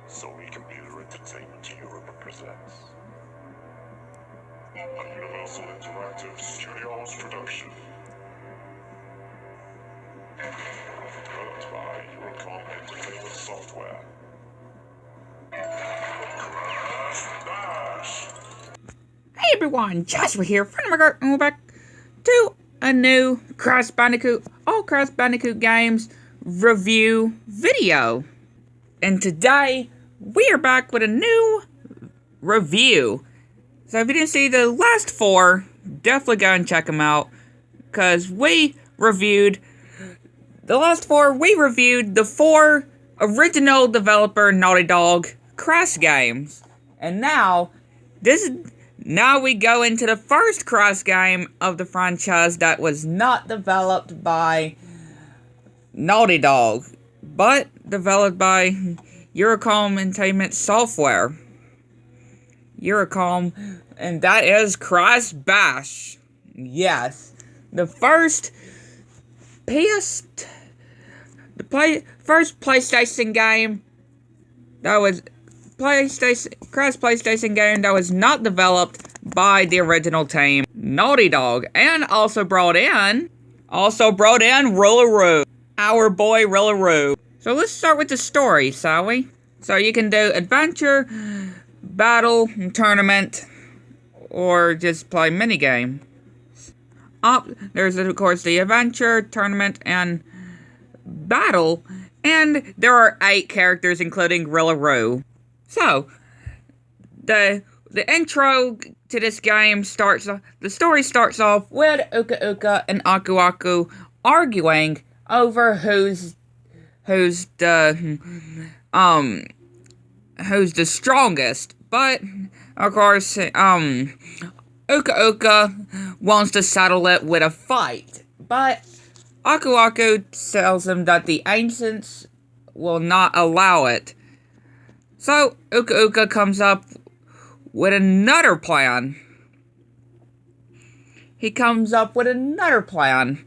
Sony Computer Entertainment Europe presents a Universal Interactive Studios production. Developed by Eurocom Entertainment Software. Crash Bash! Hey everyone, Joshua here from McGirt, and we're back to a new Crash Bandicoot, all Crash Bandicoot games review video. And today, we are back with a new review. So if you didn't see the last four, definitely go and check them out. Because we reviewed the four original developer Naughty Dog Crash games. And now we go into the first Crash game of the franchise that was not developed by Naughty Dog, but developed by Eurocom Entertainment Software. Eurocom, and that is Crash Bash. Yes, the first first PlayStation game that was Crash PlayStation game that was not developed by the original team, Naughty Dog, and also brought in Rillaroo, our boy Rillaroo. So let's start with the story, shall we? So you can do adventure, battle, tournament, or just play minigame. There's of course the adventure, tournament, and battle, and there are 8 characters including Rillaroo. So, the intro to this game the story starts off with Uka Uka and Aku Aku arguing over who's the strongest. But, of course, Uka Uka wants to settle it with a fight. But, Aku Aku tells him that the ancients will not allow it. So, Uka Uka comes up with another plan. He comes up with another plan.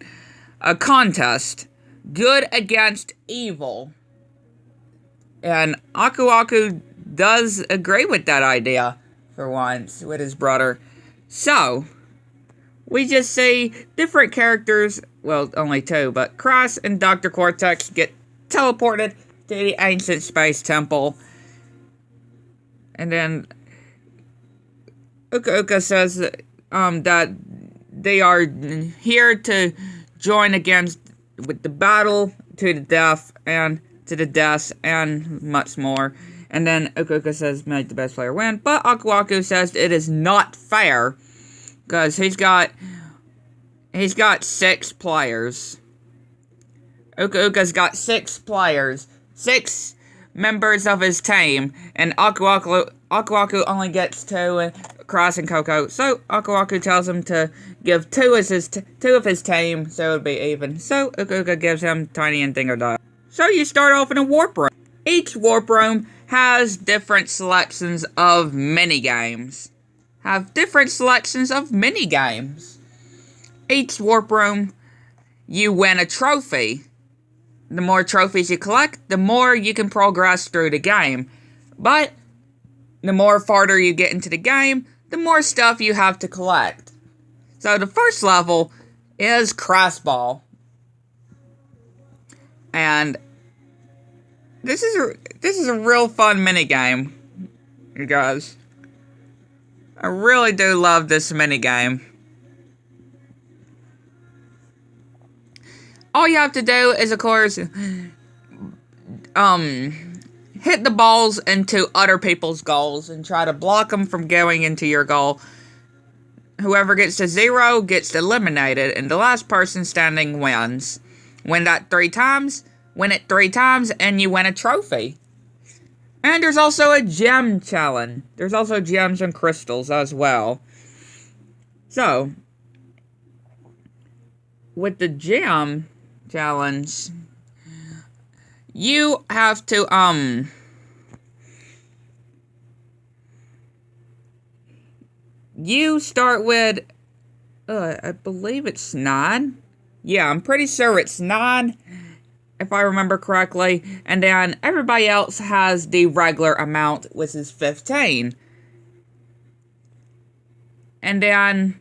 A contest. Good against evil. And Aku Aku does agree with that idea, for once, with his brother. So, we just see different characters, well, only 2, but Crash and Dr. Cortex get teleported to the ancient space temple. And then Uka Uka says that they are here to join with the battle to the death and much more. And then Uka Uka says make the best player win. But Aku Aku says it is not fair because he's got 6 players. Uka Uka's got 6 players. 6 members of his team, and Aku Aku only gets 2, Crash and Coco. So Aku Aku tells him to give 2 of his team, so it'll be even. So Uka Uka gives him Tiny and Dingodile. So you start off in a warp room. Each warp room has different selections of minigames. Each warp room, you win a trophy. The more trophies you collect, the more you can progress through the game. But, the more farther you get into the game, the more stuff you have to collect. So the first level is Crash Ball. And this is a real fun minigame, you guys. I really do love this minigame. All you have to do is, of course, hit the balls into other people's goals and try to block them from going into your goal. Whoever gets to 0 gets eliminated, and the last person standing wins. Win it 3 times, and you win a trophy. And there's also a gem challenge. There's also gems and crystals as well. So, with the gem challenge, you have to, you start with, I believe it's 9. Yeah, I'm pretty sure it's 9 if I remember correctly, and then everybody else has the regular amount, which is 15. And then,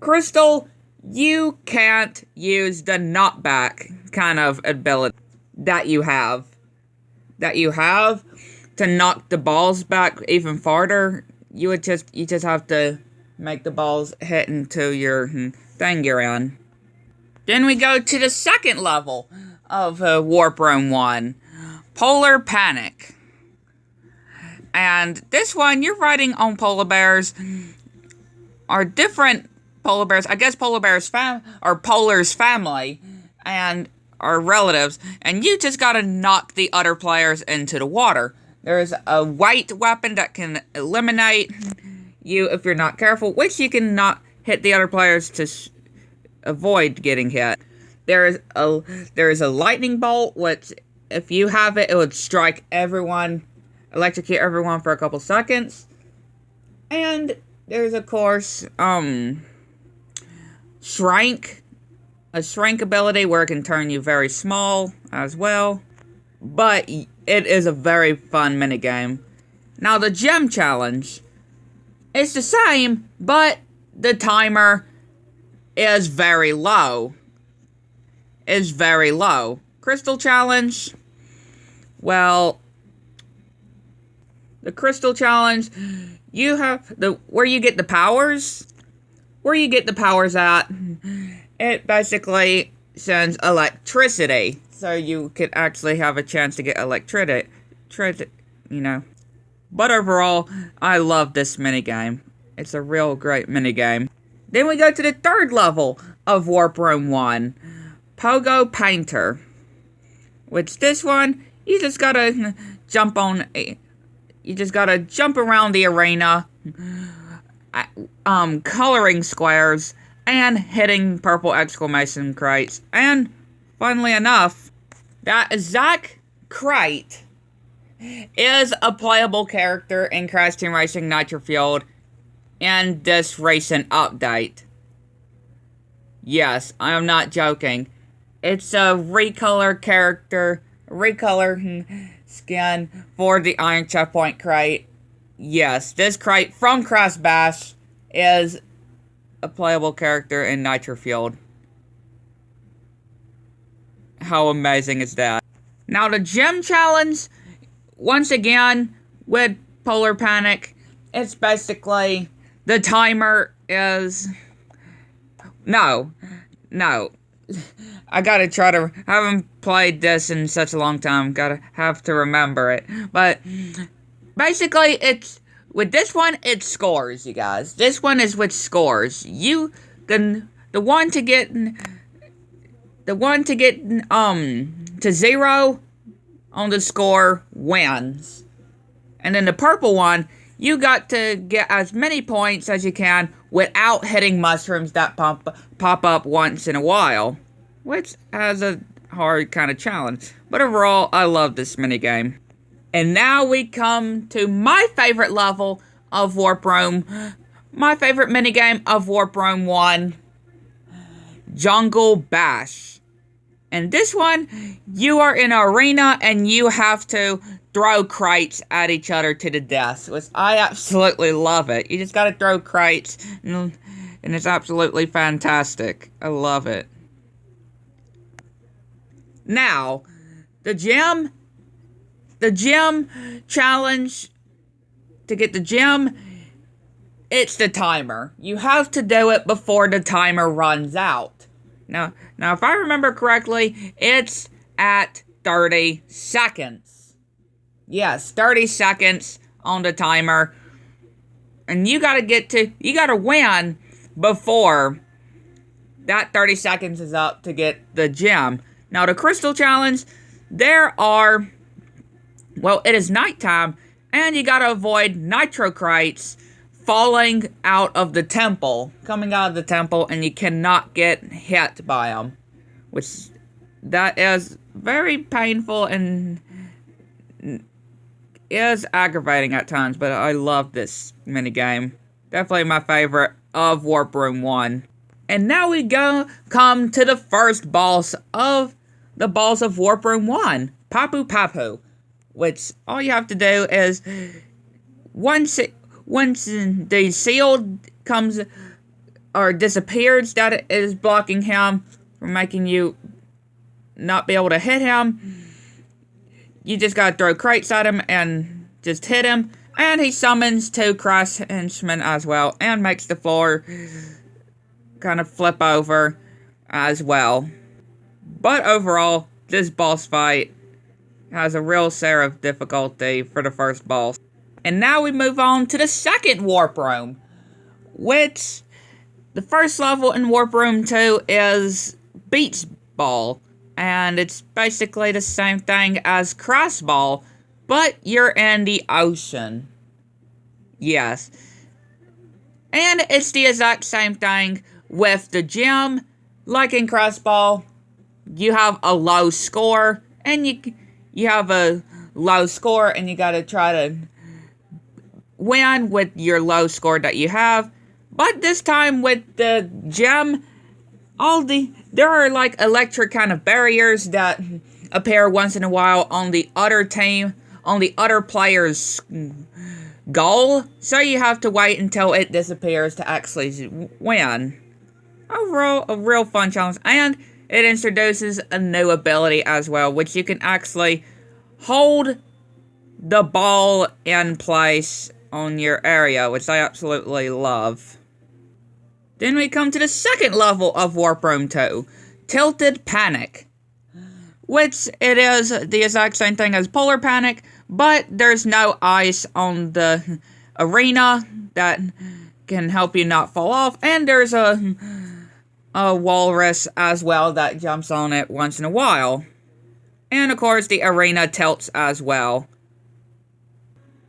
Crystal, you can't use the knockback kind of ability that you have. To knock the balls back even farther. You just have to make the balls hit into your thing you're in. Then we go to the second level of Warp Room 1, Polar Panic. And this one, you're riding on polar bears, are different polar bears. I guess polar bears are Polar's family, and are relatives, and you just gotta knock the other players into the water. There's a white weapon that can eliminate you if you're not careful, which you can not hit the other players to avoid getting hit. There is a lightning bolt, which if you have it, it would strike everyone, electrocute everyone for a couple seconds. And there's of course Shrink. A shrink ability where it can turn you very small as well. But it is a very fun minigame. Now the gem challenge. It's the same, but the timer is very low. Crystal challenge. Well, the crystal challenge, you have where you get the powers. Where you get the powers at, it basically sends electricity, so you could actually have a chance to get electricity, you know. But overall, I love this minigame. It's a real great minigame. Then we go to the third level of Warp Room 1, Pogo Painter. Which this one, you just gotta jump around the arena, coloring squares, and hitting purple exclamation crates. And, funnily enough, that exact crate is a playable character in Crash Team Racing Nitro Fueled in this recent update. Yes, I am not joking. It's a recolor skin for the Iron Checkpoint crate. Yes, this crate from Crash Bash is a playable character in Nitro Fueled. How amazing is that? Now the gem challenge, once again, with Polar Panic, it's basically, the timer is... No. I gotta try to... I haven't played this in such a long time, have to remember it. But, basically, it's... With this one, it's scores, you guys. This one is with scores. The one to get to 0 on the score wins. And then the purple one, you got to get as many points as you can without hitting mushrooms that pop up once in a while. Which has a hard kind of challenge. But overall, I love this minigame. And now we come to my favorite level of Warp Room. My favorite minigame of Warp Room 1. Jungle Bash. And this one, you are in an arena and you have to throw crates at each other to the death. Which I absolutely love it. You just gotta throw crates and it's absolutely fantastic. I love it. Now, the gem challenge, to get the gem, it's the timer. You have to do it before the timer runs out. Now if I remember correctly, it's at 30 seconds. Yes, 30 seconds on the timer. And you gotta win before that 30 seconds is up to get the gem. Now the crystal challenge, it is nighttime, and you gotta avoid nitro crates falling out of the temple, coming out of the temple, and you cannot get hit by them. Which, that is very painful and is aggravating at times, but I love this minigame. Definitely my favorite of Warp Room 1. And now we come to the first boss of the balls of Warp Room 1, Papu Papu. Which all you have to do is once the shield comes or disappears that is blocking him from making you not be able to hit him, you just gotta throw crates at him and just hit him. And he summons 2 Crash Henchmen as well and makes the floor kind of flip over as well. But overall, this boss fight has a real share of difficulty for the first boss. And now we move on to the second Warp Room, which the first level in Warp Room 2 is Beach Ball. And it's basically the same thing as Crash Ball, but you're in the ocean. Yes. And it's the exact same thing with the gym. Like in Crash Ball, you have a low score, and you have a low score, and you gotta try to win with your low score that you have. But this time with the gem, there are like electric kind of barriers that appear once in a while on the other team, on the other player's goal. So you have to wait until it disappears to actually win. Overall, a real fun challenge, and it introduces a new ability as well, which you can actually hold the ball in place on your area, which I absolutely love. Then we come to the second level of Warp Room 2, Tilted Panic, which it is the exact same thing as Polar Panic, but there's no ice on the arena that can help you not fall off, and there's a walrus as well that jumps on it once in a while. And of course, the arena tilts as well.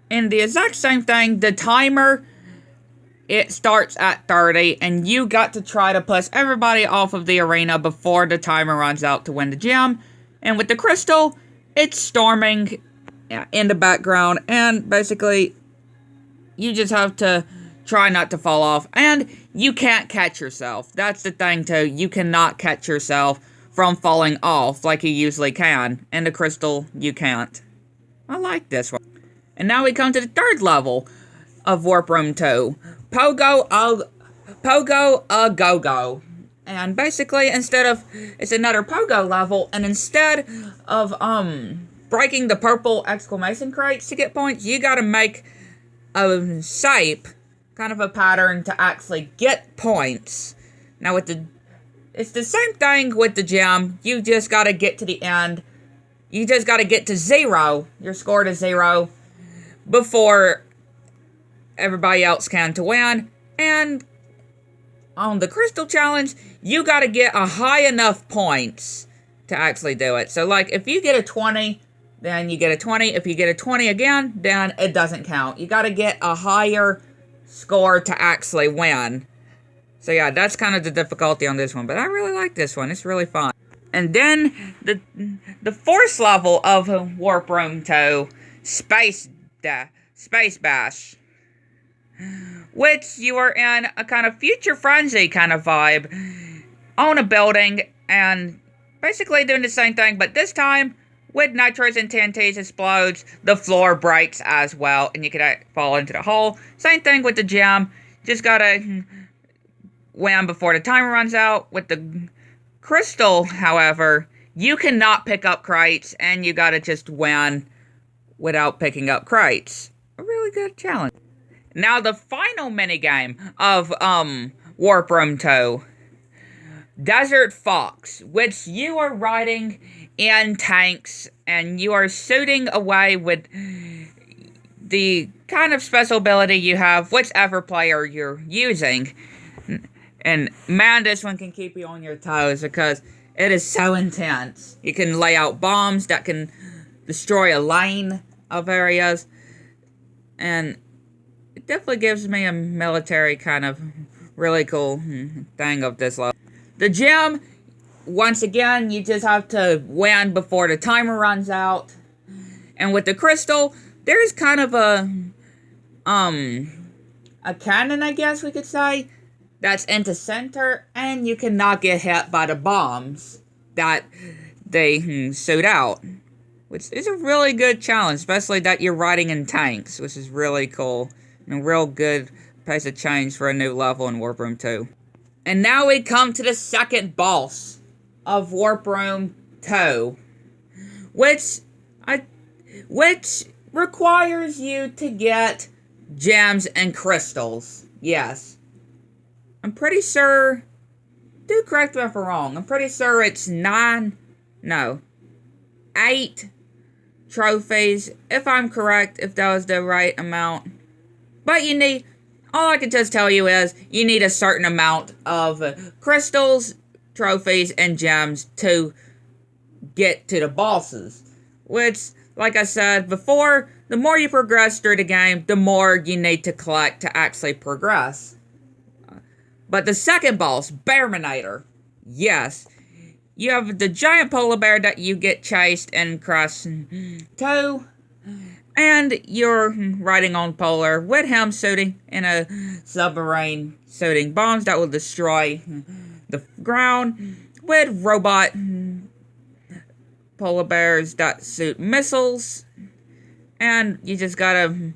And the exact same thing, the timer, it starts at 30, and you got to try to push everybody off of the arena before the timer runs out to win the gem. And with the crystal, it's storming in the background, and basically, you just have to try not to fall off, and you can't catch yourself. That's the thing too, you cannot catch yourself from falling off like you usually can. In the crystal, you can't. I like this one. And now we come to the third level of Warp Room 2, Pogo a Go-Go. And basically, it's another Pogo level, and instead of breaking the purple exclamation crates to get points, you gotta make a shape, kind of a pattern to actually get points. Now it's the same thing with the gem. You just gotta get to the end. You just gotta get to 0, your score to 0, before everybody else can to win. And on the crystal challenge, you gotta get a high enough points to actually do it. So like, if you get a 20, then you get a 20. If you get a 20 again, then it doesn't count. You gotta get a higher score to actually win. So yeah, that's kind of the difficulty on this one, but I really like this one. It's really fun. And then the fourth level of Warp Room 2, Space Bash, which you are in a kind of Future Frenzy kind of vibe on a building and basically doing the same thing, but this time with nitros and TNTs explodes, the floor breaks as well, and you can fall into the hole. Same thing with the gem. Just gotta win before the timer runs out. With the crystal, however, you cannot pick up crates, and you gotta just win without picking up crates. A really good challenge. Now the final minigame of Warp Room 2, Desert Fox, which you are riding in tanks, and you are shooting away with the kind of special ability you have, whichever player you're using. And man, this one can keep you on your toes because it is so intense. You can lay out bombs that can destroy a lane of areas, and it definitely gives me a military kind of really cool thing of this level. The gem, once again, you just have to win before the timer runs out. And with the crystal, there's kind of a cannon, I guess we could say, that's into center, and you cannot get hit by the bombs that they shoot out. Which is a really good challenge, especially that you're riding in tanks, which is really cool. And a real good pace of change for a new level in Warp Room 2. And now we come to the second boss of Warp Room 2. Which requires you to get gems and crystals. Yes. I'm pretty sure... Do correct me if I'm wrong. I'm pretty sure it's 8 trophies, if I'm correct, if that was the right amount. But you need, all I can just tell you is, you need a certain amount of crystals, trophies, and gems to get to the bosses. Which, like I said before, the more you progress through the game, the more you need to collect to actually progress. But the second boss, Bearminator, yes. You have the giant polar bear that you get chased in Cross 2, and you're riding on Polar with him shooting in a submarine, shooting bombs that will destroy the ground, with robot polar bears that shoot missiles, and you just gotta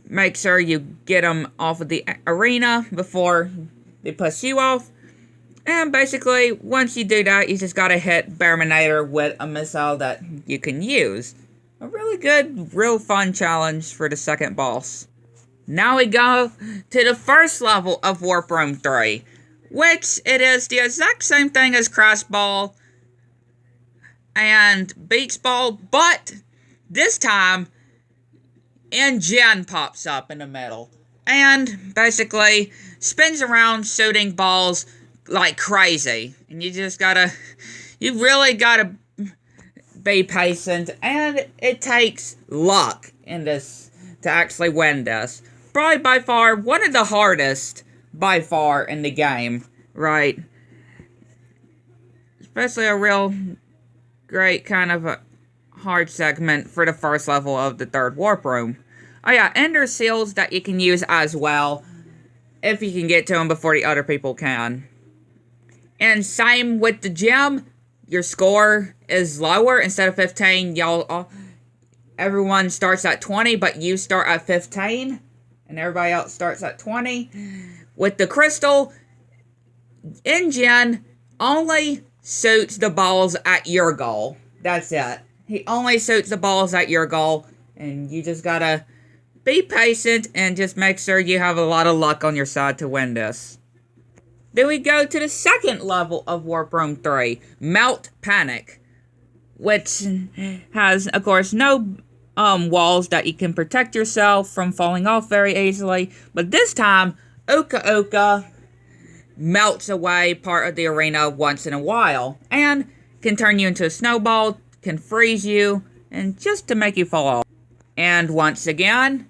make sure you get them off of the arena before they push you off. And basically, once you do that, you just gotta hit Bearminator with a missile that you can use. A really good, real fun challenge for the second boss. Now we go to the first level of Warp Room 3, which it is the exact same thing as Crash Ball and Beach Ball, but this time, Jen pops up in the middle. And basically, spins around shooting balls like crazy, and you really gotta be patient, and it takes luck in this to actually win this. Probably by far one of the hardest by far in the game, right? Especially a real great kind of a hard segment for the first level of the third warp room. Oh yeah, and there's seals that you can use as well if you can get to them before the other people can. And same with the gem, your score is lower. Instead of 15, everyone starts at 20, but you start at 15, and everybody else starts at 20. With the crystal, Jen only shoots the balls at your goal. That's it. He only shoots the balls at your goal, and you just gotta be patient and just make sure you have a lot of luck on your side to win this. Then we go to the second level of Warp Room 3, Melt Panic, which has, of course, no walls that you can protect yourself from falling off very easily. But this time, Uka Uka melts away part of the arena once in a while, and can turn you into a snowball, can freeze you, and just to make you fall off. And once again,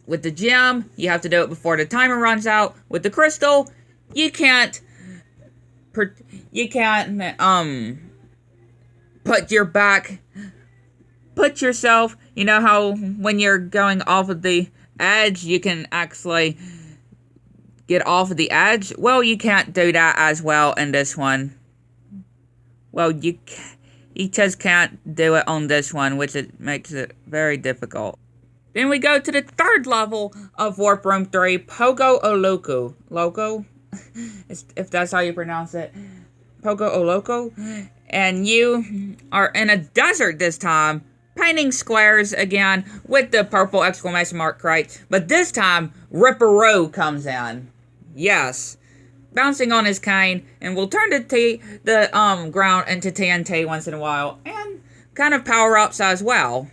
with the gem, you have to do it before the timer runs out. With the crystal, you can't put yourself, you know how when you're going off of the edge, you can actually get off of the edge? Well, you can't do that as well in this one. Well, you just can't do it on this one, which it makes it very difficult. Then we go to the third level of Warp Room 3, Pogo Oloco. Loco? If that's how you pronounce it. Pogo Oloco. And you are in a desert this time, painting squares again with the purple exclamation mark crate. But this time, Ripperoo comes in. Yes. Bouncing on his cane, and will turn the ground into TNT once in a while. And kind of power-ups as well.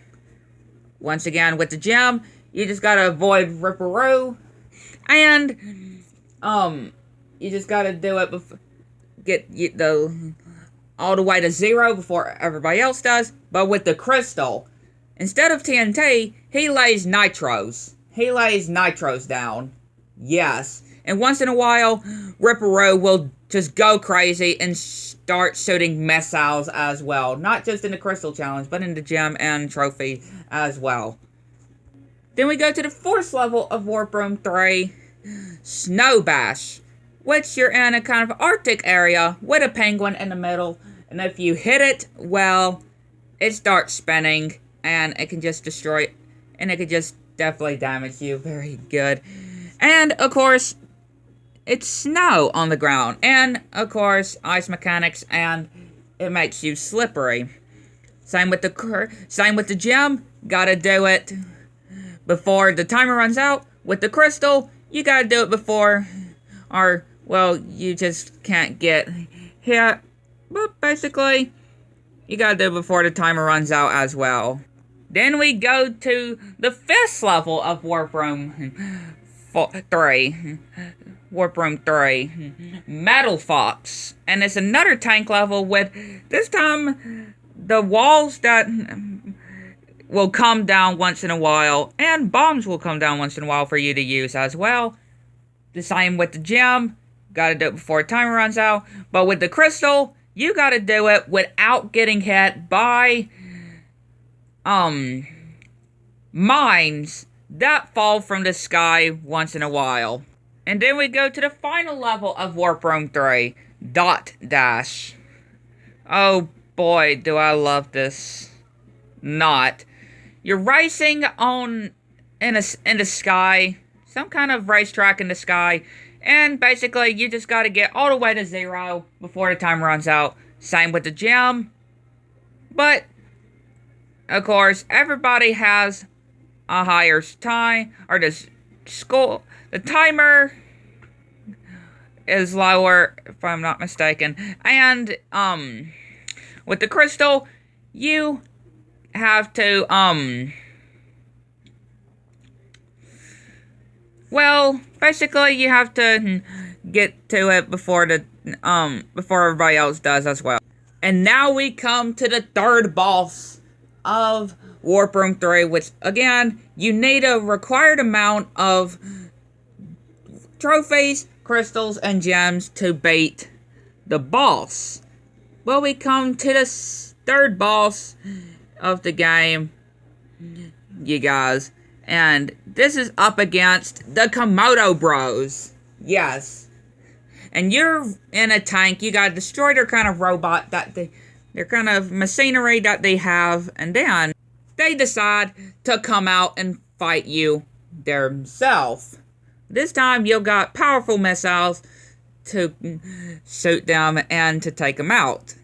Once again, with the gem, you just gotta avoid Ripperoo, and, you just gotta do it all the way to 0 before everybody else does. But with the crystal, instead of TNT, he lays nitros. He lays nitros down. Yes. And once in a while, Ripperoo will just go crazy and start shooting missiles as well. Not just in the Crystal Challenge, but in the Gem and Trophy as well. Then we go to the fourth level of Warp Room 3, Snow Bash, which you're in a kind of Arctic area with a penguin in the middle, and if you hit it, well, it starts spinning, and it can just destroy, and it can just definitely damage you. Very good. And, of course, it's snow on the ground, and, of course, ice mechanics, and it makes you slippery. Same with the gem, gotta do it before the timer runs out. With the crystal, you gotta do it before, or, well, you just can't get hit. But basically, you gotta do it before the timer runs out as well. Then we go to the 5th level of Warp Room 3. Warp Room 3. Metal Fox. And it's another tank level with, this time, the walls that will come down once in a while, and bombs will come down once in a while for you to use as well. The same with the gem, gotta do it before timer runs out. But with the crystal, you gotta do it without getting hit by mines that fall from the sky once in a while. And then we go to the final level of Warp Room 3, Dot Dash. Oh boy, do I love this. Not. You're racing in the sky, some kind of racetrack in the sky, and basically you just gotta get all the way to 0 before the time runs out. Same with the gem. But, of course, everybody has a higher time, or the timer is lower, if I'm not mistaken. And, with the crystal, you have to, well, basically you have to get to it before everybody else does as well. And now we come to the 3rd boss of Warp Room 3, which, again, you need a required amount of trophies, crystals, and gems to beat the boss. Well, we come to the 3rd boss of the game, you guys, and this is up against the Komodo Bros. Yes. And you're in a tank, you gotta destroy their kind of robot their kind of machinery that they have, and then they decide to come out and fight you themselves. This time, you've got powerful missiles to shoot them and to take them out.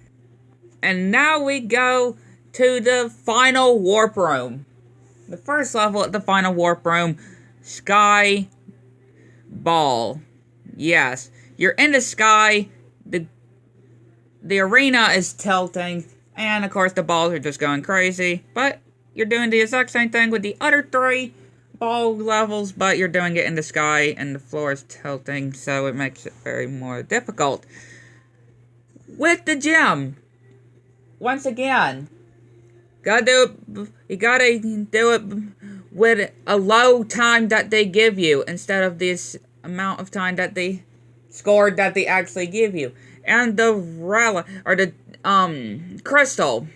And now we go to the final Warp Room. The first level at the final Warp Room, Sky Ball. Yes, you're in the sky, the arena is tilting, and of course the balls are just going crazy, but you're doing the exact same thing with the other 3 ball levels, but you're doing it in the sky, and the floor is tilting, so it makes it very more difficult. With the gem, once again, you gotta do it with a low time that they give you, instead of this amount of time that they scored that they actually give you. And the crystal.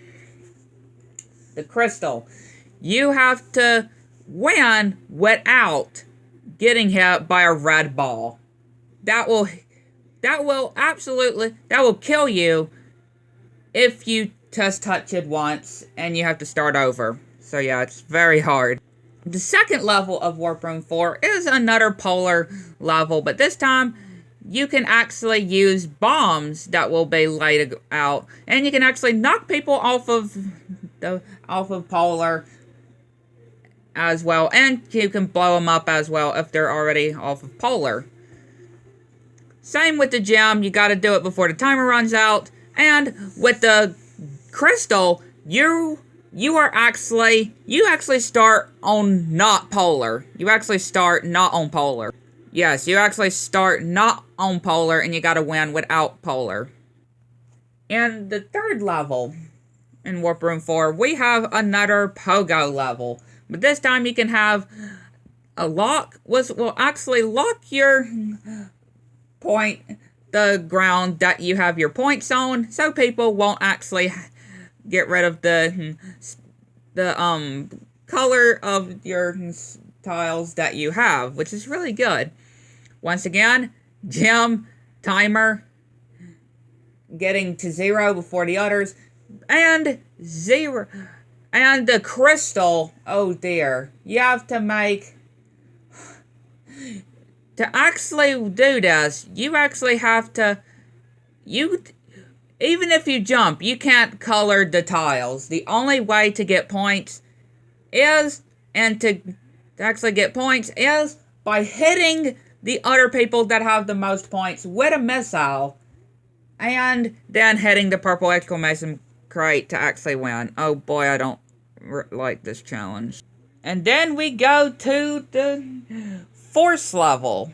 The crystal. You have to win without getting hit by a red ball. That will kill you if you just touch it once and you have to start over. So yeah, it's very hard. The 2nd level of Warp Room 4 is another polar level, but this time you can actually use bombs that will be laid out, and you can actually knock people off of polar as well, and you can blow them up as well if they're already off of polar. Same with the gem, you gotta do it before the timer runs out, and with the crystal, you actually start on not polar. You actually start not on polar. Yes, you actually start not on polar, and you gotta win without polar. In the 3rd level, in Warp Room 4, we have another pogo level. But this time you can have a lock, which will actually lock your the ground that you have your points on, so people won't actually get rid of the color of your tiles that you have, which is really good. Once again, Jim, timer, getting to 0 before the others, and 0. And the crystal, oh dear. You have to make... To actually do this, you actually have to... Even if you jump, you can't color the tiles. The only way to get points is... And to actually get points is by hitting the other people that have the most points with a missile. And then hitting the purple exclamation crate to actually win. Oh boy, I don't like this challenge. And then we go to the force level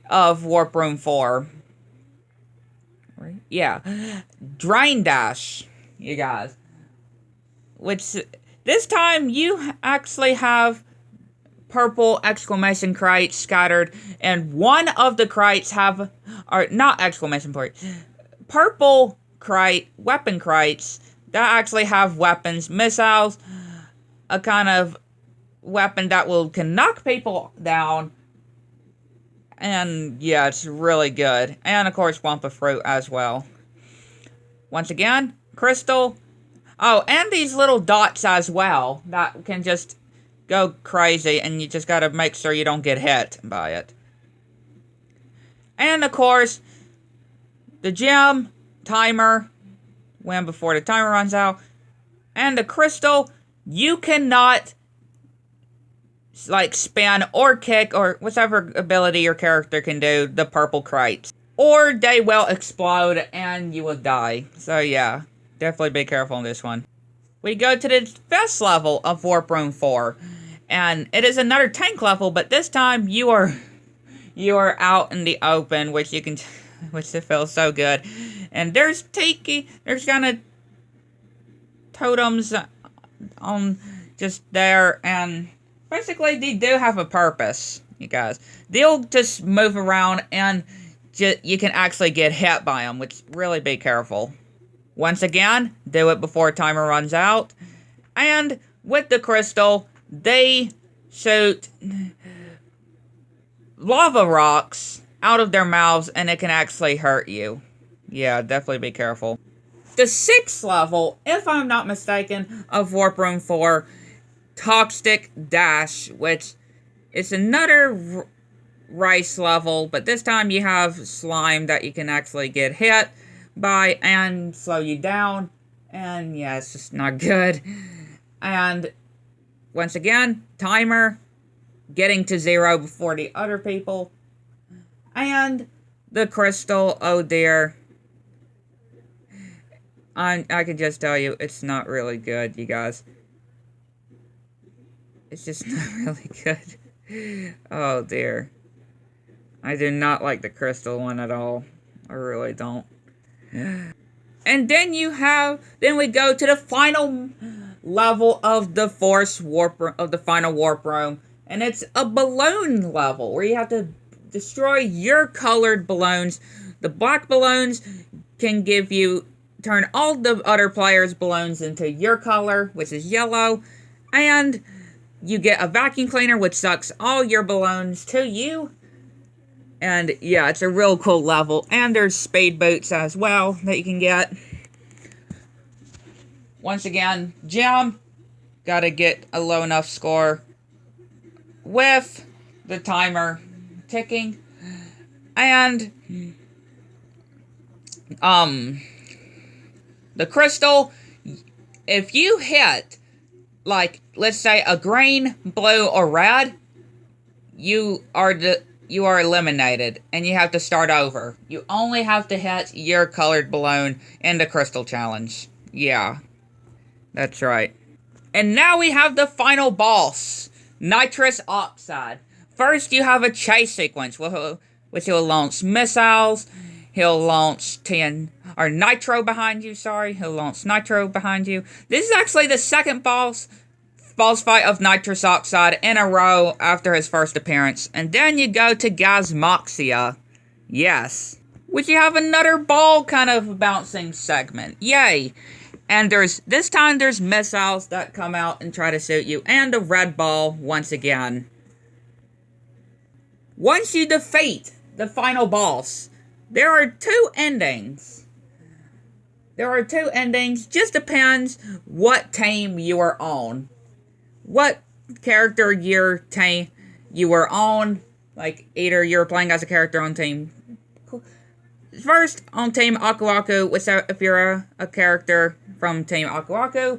of Warp Room 4. Yeah. Drain Dash, you guys. Which, this time you actually have purple exclamation crates scattered, and one of the crates have, or not exclamation point, purple crate, weapon crates, that actually have weapons, missiles, a kind of weapon that can knock people down, and yeah, it's really good. And of course, Wumpa Fruit as well. Once again, crystal. Oh, and these little dots as well, that can just go crazy, and you just gotta make sure you don't get hit by it. And of course, the gem, timer, win before the timer runs out, and the crystal, you cannot like spin or kick or whatever ability your character can do the purple crates, or they will explode and you will die. So yeah, definitely be careful on this one. We go to the best level of Warp Room 4, and it is another tank level, but this time you are out in the open, which it feels so good. And there's Tiki, there's kind of totems on just there, and basically they do have a purpose, you guys. They'll just move around, and you can actually get hit by them, which really be careful. Once again, do it before timer runs out. And with the crystal, they shoot lava rocks out of their mouths, and it can actually hurt you. Yeah, definitely be careful. The 6th level, if I'm not mistaken, of Warp Room 4, Toxic Dash, which is another race level, but this time you have slime that you can actually get hit by and slow you down, and yeah, it's just not good. And once again, timer, getting to 0 before the other people, and the crystal, oh dear. I can just tell you, it's not really good, you guys. It's just not really good. Oh dear. I do not like the crystal one at all. I really don't. And then we go to the final level of the final warp room, and it's a balloon level where you have to destroy your colored balloons. The black balloons can turn all the other players' balloons into your color, which is yellow, and you get a vacuum cleaner which sucks all your balloons to you. And yeah, it's a real cool level. And there's speed boots as well that you can get. Once again, Jim, gotta get a low enough score with the timer ticking. And the crystal, if you hit, like, let's say a green, blue, or red, you are eliminated, and you have to start over. You only have to hit your colored balloon in the crystal challenge. Yeah, that's right. And now we have the final boss, nitrous oxide. First, you have a chase sequence, which will launch missiles. He'll launch nitro behind you, sorry. He'll launch nitro behind you. This is actually the second boss fight of nitrous oxide in a row after his first appearance. And then you go to Gasmoxia. Yes. Which you have another ball kind of bouncing segment. Yay. And this time there's missiles that come out and try to shoot you. And a red ball once again. Once you defeat the final boss, there are two endings. Just depends what team you are on. What character you were on. Like, either you're playing as a character on team. First, on Team Aku Aku, if you're a character from Team Aku Aku,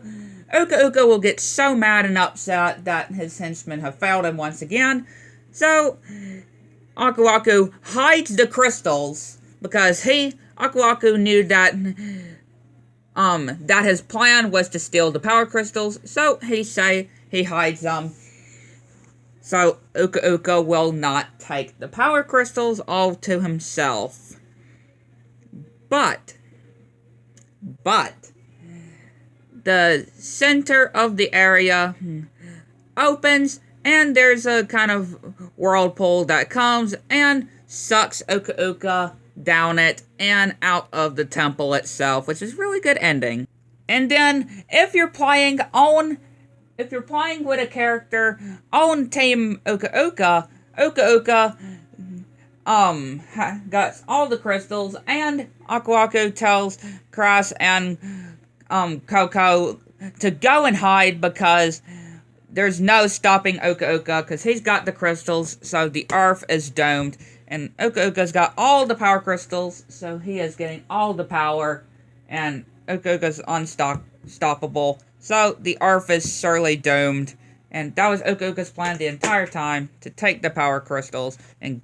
Uka Uka will get so mad and upset that his henchmen have failed him once again. So, Aku Aku hides the crystals because Aku Aku knew that his plan was to steal the power crystals. So he hides them. So Uka Uka will not take the power crystals all to himself. But the center of the area opens, and there's a kind of whirlpool that comes and sucks Uka Uka down it and out of the temple itself, which is really good ending. And then if you're playing with a character on Team Uka Uka, got all the crystals, and Aku Aku tells Crass and Coco to go and hide because there's no stopping Uka Uka because he's got the crystals, so the earth is doomed. And Uka Uka's got all the power crystals, so he is getting all the power, and Uka Uka's unstoppable, so the earth is surely doomed. And that was Uka Uka's plan the entire time, to take the power crystals and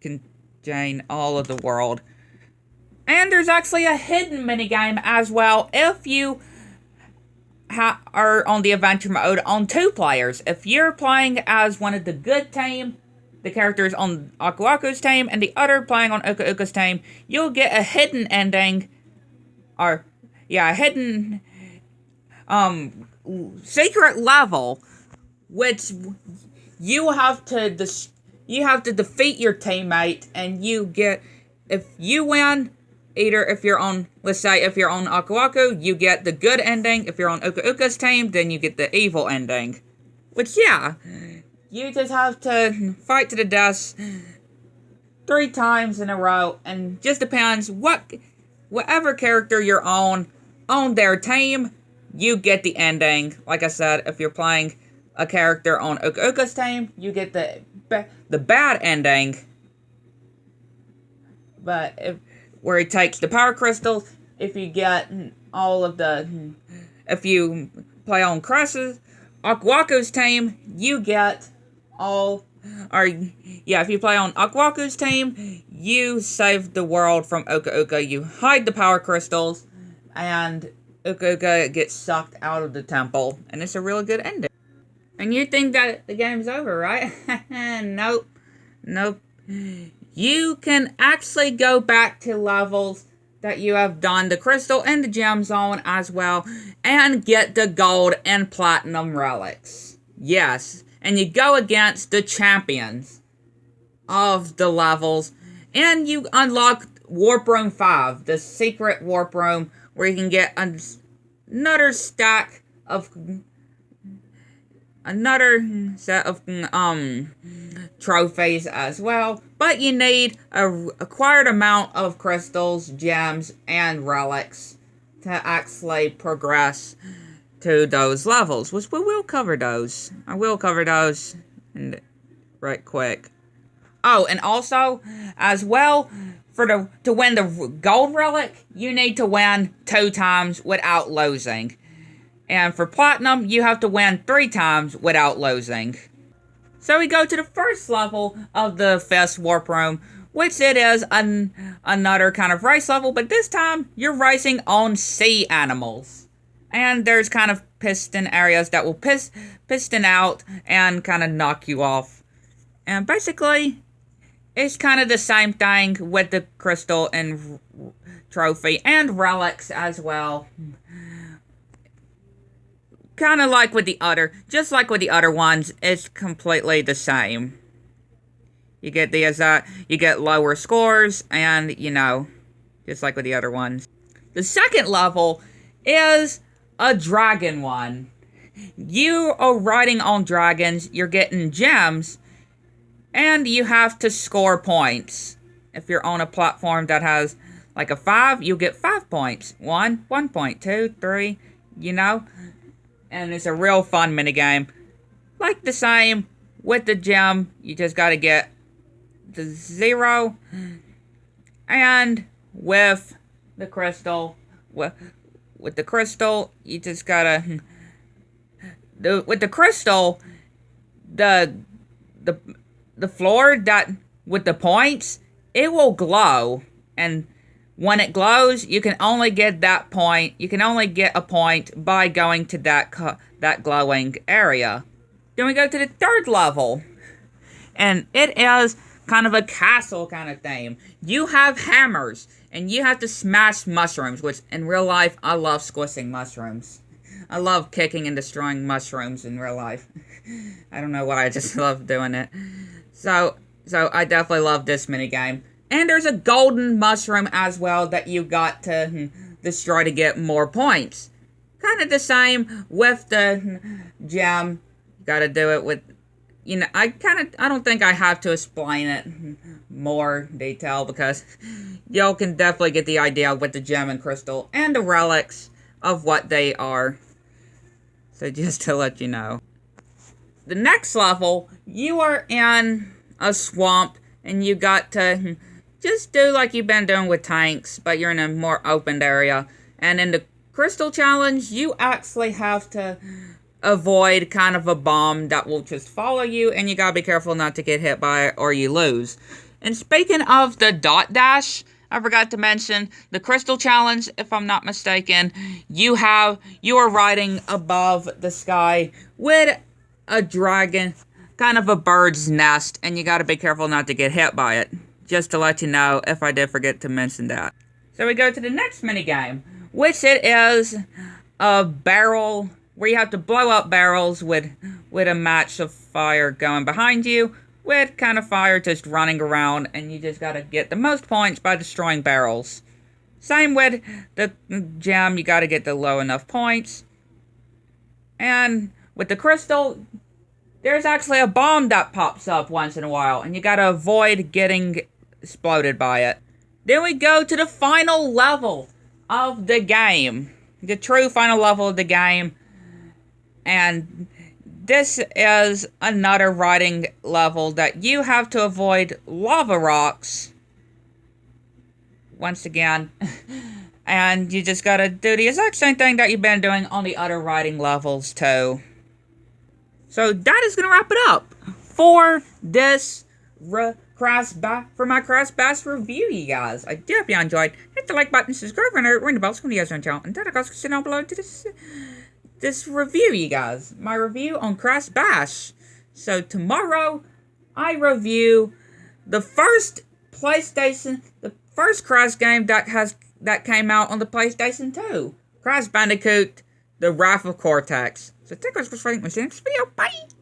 contain all of the world. And there's actually a hidden minigame as well if you are on the adventure mode on 2 players. If you're playing as one of the good team, the characters on Aku Aku's team, and the other playing on Uka Uka's team, you'll get a hidden ending, a hidden secret level, which you have to defeat your teammate, and if you win, either if you're on, let's say if you're on Aku Aku, you get the good ending. If you're on Uka Uka's team, then you get the evil ending. Which, you just have to fight to the death 3 times in a row, and just depends whatever character you're on their team, you get the ending. Like I said, if you're playing a character on Uka Uka's team, you get the bad ending. But where he takes the power crystals, if you play on Crass's Aku Aku's team, you get if you play on Aku Aku's team, you save the world from Uka Uka. You hide the power crystals, and Uka Uka gets sucked out of the temple, and it's a really good ending. And you think that the game's over, right? Nope. You can actually go back to levels that you have done the crystal and the gems on as well, and get the gold and platinum relics. Yes, and you go against the champions of the levels, and you unlock Warp Room 5, the secret Warp Room, where you can get another set of trophies as well, but you need a required amount of crystals, gems, and relics to actually progress to those levels, which we will cover those. I will cover those right quick. Oh, and also, as well, to win the gold relic, you need to win 2 times without losing. And for platinum, you have to win 3 times without losing. So we go to the first level of the Fist Warp Room, which it is another kind of race level, but this time you're racing on sea animals. And there's kind of piston areas that will piston out and kind of knock you off. And basically, it's kind of the same thing with the crystal and trophy and relics as well. Kind of like with the other, just like with the other ones, it's completely the same. You get you get lower scores, and, just like with the other ones. The second level is a dragon one. You are riding on dragons, you're getting gems, And you have to score points. If you're on a platform that has like a 5, you get 5 points. 1 point, 2, 3, you know? And it's a real fun minigame. Like the same with the gem, you just gotta get the 0. And with the crystal, with the crystal, you just gotta... with the crystal, the floor that with the points, it will glow, and when it glows, you can only get that point. You can only get a point by going to that glowing area. Then we go to the 3rd level, and it is kind of a castle kind of theme. You have hammers, and you have to smash mushrooms, which in real life, I love squishing mushrooms. I love kicking and destroying mushrooms in real life. I don't know why, I just love doing it. So I definitely love this minigame. And there's a golden mushroom as well that you got to destroy to get more points. Kind of the same with the gem. You gotta do it with, I don't think I have to explain it more detail because y'all can definitely get the idea with the gem and crystal and the relics of what they are. So just to let you know. The next level, you are in a swamp and you got to just do like you've been doing with tanks, but you're in a more open area. And in the crystal challenge, you actually have to avoid kind of a bomb that will just follow you, and you gotta be careful not to get hit by it or you lose. And speaking of the dot dash, I forgot to mention the crystal challenge, if I'm not mistaken. You are riding above the sky with a dragon, kind of a bird's nest, and you gotta be careful not to get hit by it. Just to let you know if I did forget to mention that. So we go to the next minigame, which it is a barrel, where you have to blow up barrels with a match of fire going behind you, with kind of fire just running around, and you just gotta get the most points by destroying barrels. Same with the gem, you gotta get the low enough points. And with the crystal, there's actually a bomb that pops up once in a while, and you gotta avoid getting exploded by it. Then we go to the final level of the game. The true final level of the game. And this is another riding level that you have to avoid lava rocks. Once again. And you just gotta do the exact same thing that you've been doing on the other riding levels too. So that is gonna wrap it up for this for my Crash Bash review, you guys. I do hope you enjoyed. Hit the like button, subscribe, and ring the bell so when you guys don't channel. And tell the guys to sit down below to this review, you guys. My review on Crash Bash. So tomorrow, I review the first Crash game that came out on the PlayStation 2. Crash Bandicoot, The Wrath of Cortex. So thank you guys for watching my next video. Bye!